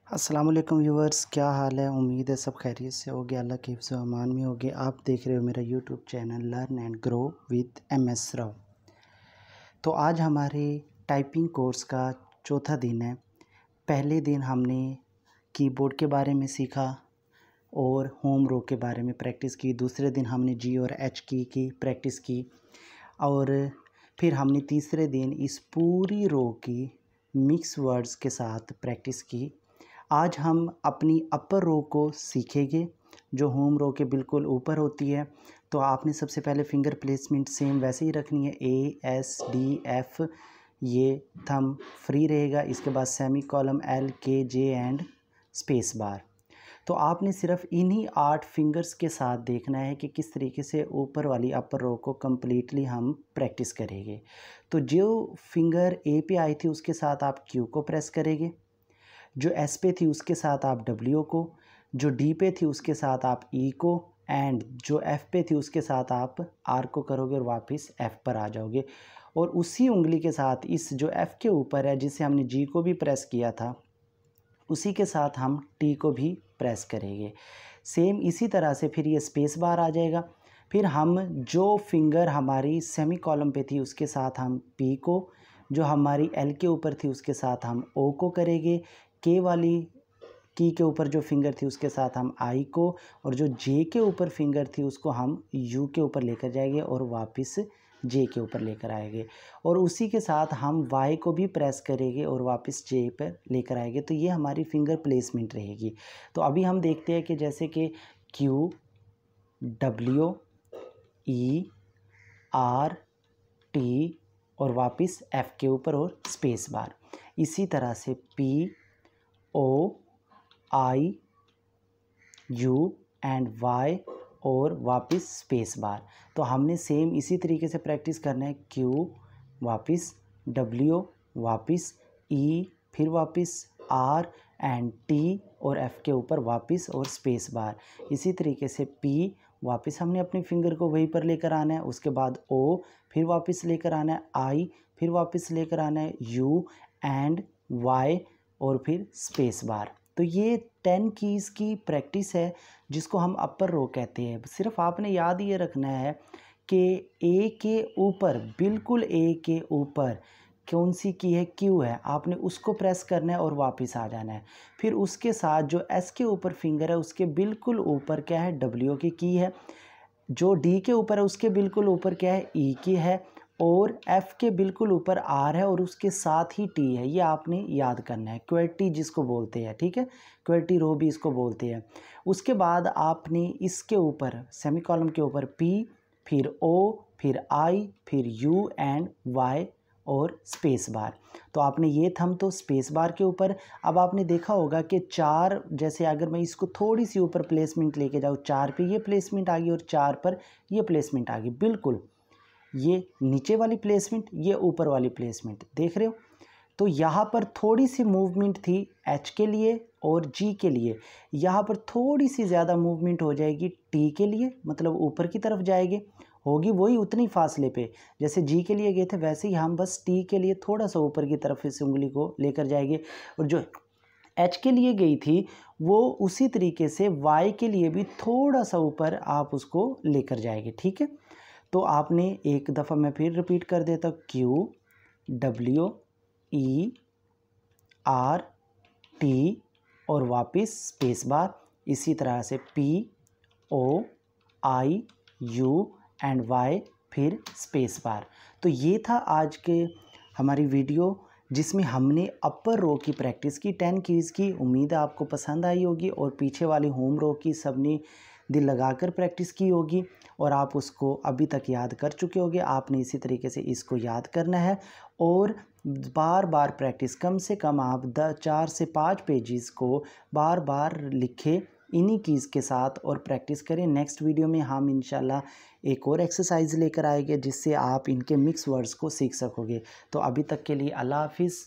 अस्सलाम वालेकुम व्यूवर्स, क्या हाल है। उम्मीद है सब खैरियत से होगे, अल्लाह के हिफ्ज़ व अमान में होगे। आप देख रहे हो मेरा YouTube channel learn and grow with MS Rao. तो आज हमारे टाइपिंग कोर्स का चौथा दिन है। पहले दिन हमने कीबोर्ड के बारे में सीखा और होम रो के बारे में प्रैक्टिस की। दूसरे दिन हमने G और H की प्रैक्टिस की और फिर हमने तीसरे दिन इस पूरी रो की मिक्स वर्ड्स के साथ प्रैक्टिस की। आज हम अपनी अपर रो को सीखेंगे जो होम रो के बिल्कुल ऊपर होती है। तो आपने सबसे पहले फिंगर प्लेसमेंट सेम वैसे ही रखनी है, ASDF, ये थंब फ्री रहेगा। इसके बाद semi column LKJ and space bar. तो आपने सिर्फ इन्हीं 8 फिंगर्स के साथ देखना है कि किस तरीके से ऊपर वाली अपर रो को कम्प्लीटली हम प्रैक्टिस करेंगे। तो जो फिंगर A पे आई थी उसके साथ आप Q को प्रेस करेंगे, जो S पे थी उसके साथ आप W को, जो D पे थी उसके साथ आप E को, एंड जो F पे थी उसके साथ आप R को करोगे और वापस F पर आ जाओगे। और उसी उंगली के साथ इस जो F के ऊपर है जिसे हमने G को भी प्रेस किया था उसी के साथ हम T को भी प्रेस करेंगे। सेम इसी तरह से फिर ये स्पेस बार आ जाएगा। फिर हम जो फिंगर हमारी सेमी कॉलम पे थी उसके साथ हम P को, जो हमारी L के ऊपर थी उसके साथ हम O को करेंगे, K वाली की के ऊपर जो फिंगर थी उसके साथ हम I को, और जो J के ऊपर फिंगर थी उसको हम U के ऊपर लेकर जाएंगे और वापस J के ऊपर लेकर आएंगे। और उसी के साथ हम Y को भी प्रेस करेंगे और वापस J पर लेकर आएंगे। तो ये हमारी फिंगर प्लेसमेंट रहेगी। तो अभी हम देखते हैं कि जैसे कि Q, W, E, R, T और वापस F के ऊपर और स्पेस बार। इसी तरह से P, O, I, U and Y और वापस स्पेस बार। तो हमने सेम इसी तरीके से प्रैक्टिस करना है। Q वापस, W वापस, E फिर वापस, R एंड T और F के ऊपर वापस और स्पेस बार। इसी तरीके से P वापस हमने अपनी फिंगर को वहीं पर लेकर आना है। उसके बाद O फिर वापस लेकर आना है, I फिर वापस लेकर आना है, U एंड Y और फिर स्पेस बार। तो ये 10 कीज़ की प्रैक्टिस है जिसको हम अपर रो कहते हैं। सिर्फ आपने याद ये रखना है कि A के ऊपर, बिल्कुल A के ऊपर कौन सी की है, Q है, आपने उसको प्रेस करना है और वापस आ जाना है। फिर उसके साथ जो S के ऊपर फिंगर है उसके बिल्कुल ऊपर क्या है, W की है। जो D के ऊपर है उसके बिल्कुल ऊपर क्या है, E की है। और F के बिल्कुल ऊपर R है और उसके साथ ही T है। ये आपने याद करना है, QWERTY जिसको बोलते हैं, ठीक है, QWERTY रो भी इसको बोलते हैं। उसके बाद आपने इसके ऊपर सेमी कॉलम के ऊपर P, फिर O, फिर I, फिर U एंड Y और स्पेस बार। तो आपने ये थंब तो स्पेस बार के ऊपर। अब आपने देखा होगा कि 4, जैसे अगर मैं इसको थोड़ी सी ऊपर प्लेसमेंट लेके जाऊँ, 4 पे ये प्लेसमेंट आ गई और 4 पर ये प्लेसमेंट आ गई। बिल्कुल ये नीचे वाली प्लेसमेंट, ये ऊपर वाली प्लेसमेंट, देख रहे हो। तो यहाँ पर थोड़ी सी मूवमेंट थी H के लिए और G के लिए। यहाँ पर थोड़ी सी ज़्यादा मूवमेंट हो जाएगी T के लिए, मतलब ऊपर की तरफ जाएगी, होगी वही उतनी फासले पे जैसे G के लिए गए थे वैसे ही हम बस T के लिए थोड़ा सा ऊपर की तरफ इस उंगली को लेकर जाएंगे। और जो H के लिए गई थी वो उसी तरीके से Y के लिए भी थोड़ा सा ऊपर आप उसको लेकर जाएंगे, ठीक है। तो आपने एक दफ़ा मैं फिर रिपीट कर देता, Q, W, E, R, T और वापस स्पेस बार। इसी तरह से P, O, I, U and Y फिर स्पेस बार। तो ये था आज के हमारी वीडियो जिसमें हमने अपर रो की प्रैक्टिस की, 10 कीज़ की। उम्मीद है आपको पसंद आई होगी और पीछे वाली होम रो की सबने दिल लगाकर प्रैक्टिस की होगी और आप उसको अभी तक याद कर चुके होगे। आपने इसी तरीके से इसको याद करना है और बार बार प्रैक्टिस, कम से कम आप 4 से 5 पेजेस को बार बार लिखें इन्हीं कीज़ के साथ और प्रैक्टिस करें। नेक्स्ट वीडियो में हम इंशाल्लाह एक और एक्सरसाइज लेकर आएंगे जिससे आप इनके मिक्स वर्ड्स को सीख सकोगे। तो अभी तक के लिए अल्लाह हाफिज़।